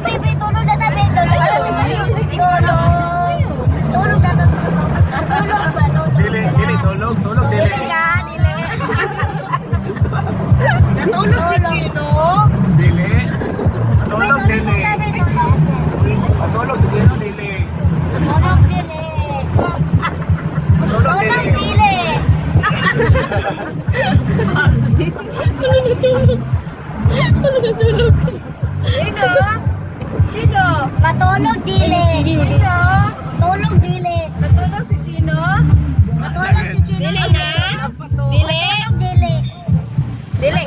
Baby, tulog na tabi. Tulog na tabi. Tulog ba? Dili, tulog, dili. Dili ka, dili. Natulog si Chino. Dili. Tulog, dili. Tulog, dili. Tulog, dili. Tulog, Tulog, dili. dili. Sino? Sino? Matulog, dili. Sino? Tulog, dili. Matulog si Chino? Matulog si Chino. Dili na? Dili? Dili. Dili.